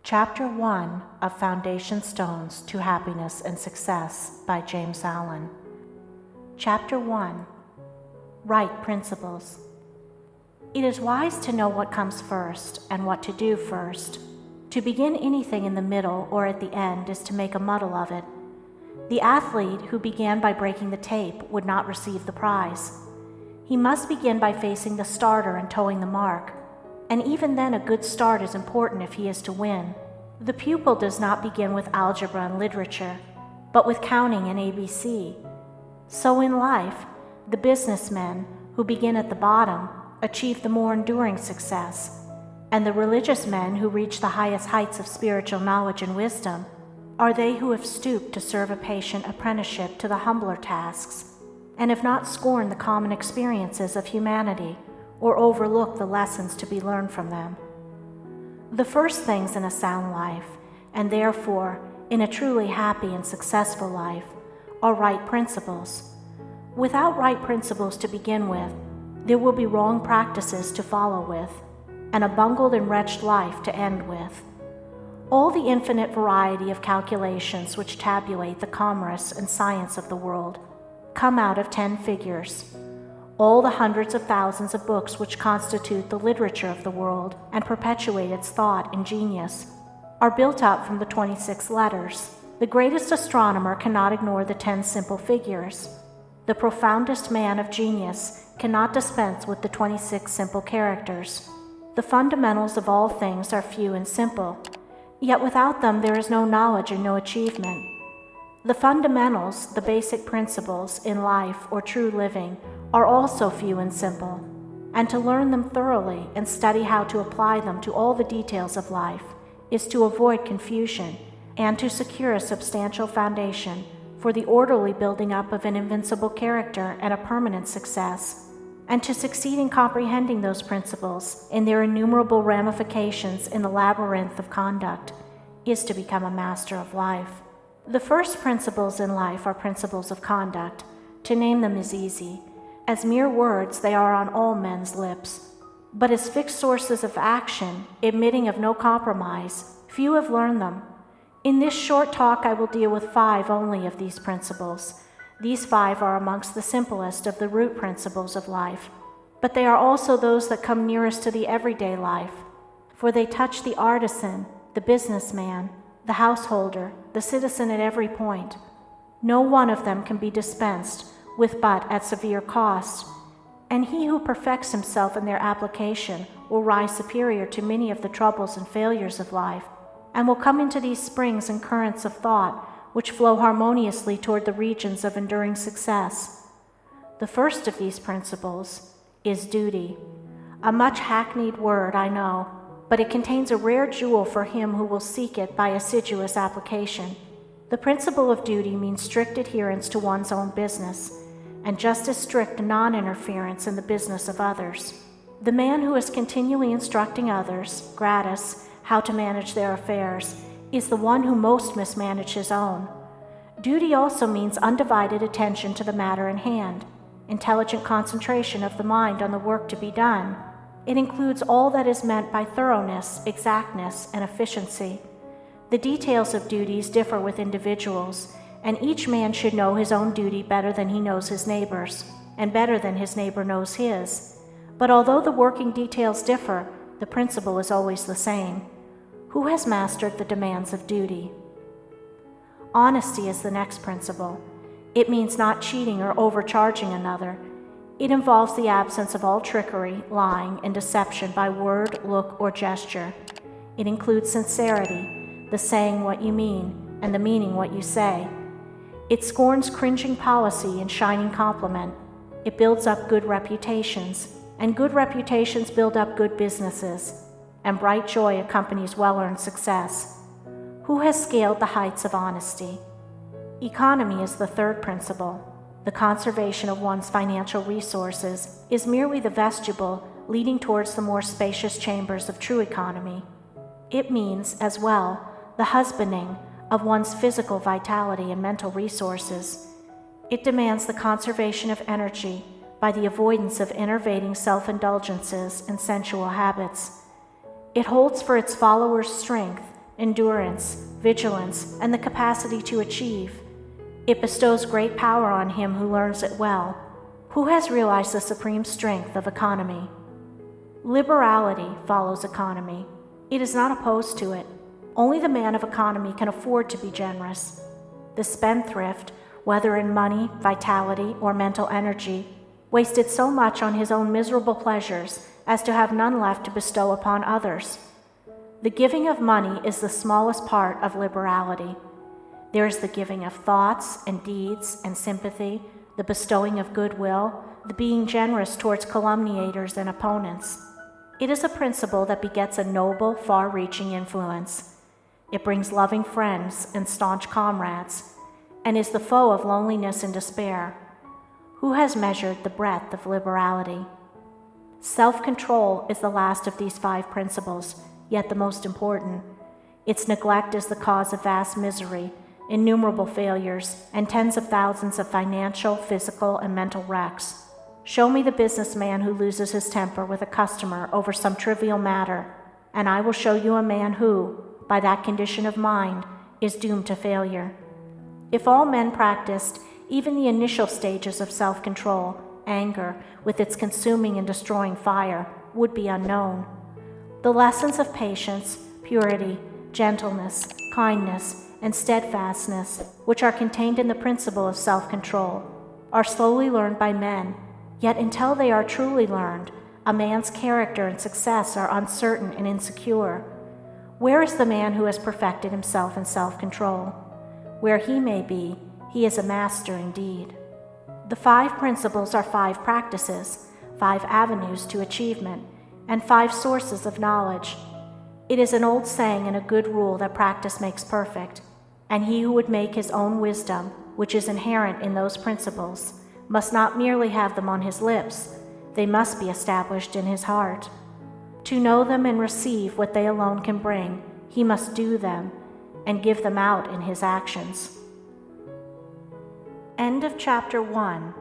Chapter 1 of Foundation Stones to Happiness and Success by James Allen. Chapter 1. Right Principles. It is wise to know what comes first and what to do first. To begin anything in the middle or at the end is to make a muddle of it. The athlete who began by breaking the tape would not receive the prize. He must begin by facing the starter and towing the mark. And even then a good start is important if he is to win. The pupil does not begin with algebra and literature, but with counting and ABC. So in life, the businessmen who begin at the bottom achieve the more enduring success, and the religious men who reach the highest heights of spiritual knowledge and wisdom are they who have stooped to serve a patient apprenticeship to the humbler tasks, and have not scorned the common experiences of humanity or overlook the lessons to be learned from them. The first things in a sound life, and therefore in a truly happy and successful life, are right principles. Without right principles to begin with, there will be wrong practices to follow with, and a bungled and wretched life to end with. All the infinite variety of calculations which tabulate the commerce and science of the world come out of 10 figures. All the hundreds of thousands of books which constitute the literature of the world and perpetuate its thought and genius are built up from the 26 letters. The greatest astronomer cannot ignore the 10 simple figures. The profoundest man of genius cannot dispense with the 26 simple characters. The fundamentals of all things are few and simple, yet without them there is no knowledge and no achievement. The fundamentals, the basic principles in life or true living, are also few and simple, and to learn them thoroughly and study how to apply them to all the details of life is to avoid confusion and to secure a substantial foundation for the orderly building up of an invincible character and a permanent success. And to succeed in comprehending those principles in their innumerable ramifications in the labyrinth of conduct is to become a master of life. The first principles in life are principles of conduct. To name them is easy. As mere words, they are on all men's lips. But as fixed sources of action, admitting of no compromise, few have learned them. In this short talk, I will deal with 5 only of these principles. These 5 are amongst the simplest of the root principles of life, but they are also those that come nearest to the everyday life, for they touch the artisan, the businessman, the householder, the citizen at every point. No one of them can be dispensed with but at severe cost, and he who perfects himself in their application will rise superior to many of the troubles and failures of life, and will come into these springs and currents of thought which flow harmoniously toward the regions of enduring success. The first of these principles is duty. A much hackneyed word, I know, but it contains a rare jewel for him who will seek it by assiduous application. The principle of duty means strict adherence to one's own business, and just as strict non-interference in the business of others. The man who is continually instructing others, gratis, how to manage their affairs, is the one who most mismanages his own. Duty also means undivided attention to the matter in hand, intelligent concentration of the mind on the work to be done. It includes all that is meant by thoroughness, exactness, and efficiency. The details of duties differ with individuals, and each man should know his own duty better than he knows his neighbor's, and better than his neighbor knows his. But although the working details differ, the principle is always the same. Who has mastered the demands of duty? Honesty is the next principle. It means not cheating or overcharging another. It involves the absence of all trickery, lying, and deception by word, look, or gesture. It includes sincerity, the saying what you mean, and the meaning what you say. It scorns cringing policy and shining compliment. It builds up good reputations, and good reputations build up good businesses, and bright joy accompanies well-earned success. Who has scaled the heights of honesty? Economy is the third principle. The conservation of one's financial resources is merely the vestibule leading towards the more spacious chambers of true economy. It means, as well, the husbanding of one's physical vitality and mental resources. It demands the conservation of energy by the avoidance of enervating self-indulgences and sensual habits. It holds for its followers strength, endurance, vigilance, and the capacity to achieve. It bestows great power on him who learns it well. Who has realized the supreme strength of economy? Liberality follows economy. It is not opposed to it. Only the man of economy can afford to be generous. The spendthrift, whether in money, vitality, or mental energy, wasted so much on his own miserable pleasures as to have none left to bestow upon others. The giving of money is the smallest part of liberality. There is the giving of thoughts and deeds and sympathy, the bestowing of goodwill, the being generous towards calumniators and opponents. It is a principle that begets a noble, far-reaching influence. It brings loving friends and staunch comrades, and is the foe of loneliness and despair. Who has measured the breadth of liberality? Self-control is the last of these 5 principles, yet the most important. Its neglect is the cause of vast misery, innumerable failures, and tens of thousands of financial, physical, and mental wrecks. Show me the businessman who loses his temper with a customer over some trivial matter, and I will show you a man who, by that condition of mind, is doomed to failure. If all men practiced even the initial stages of self-control, anger, with its consuming and destroying fire, would be unknown. The lessons of patience, purity, gentleness, kindness, and steadfastness, which are contained in the principle of self-control, are slowly learned by men. Yet until they are truly learned, a man's character and success are uncertain and insecure. Where is the man who has perfected himself in self-control? Where he may be, he is a master indeed. The 5 principles are 5 practices, 5 avenues to achievement, and 5 sources of knowledge. It is an old saying and a good rule that practice makes perfect, and he who would make his own wisdom, which is inherent in those principles, must not merely have them on his lips, they must be established in his heart. To know them and receive what they alone can bring, he must do them and give them out in his actions. End of chapter 1.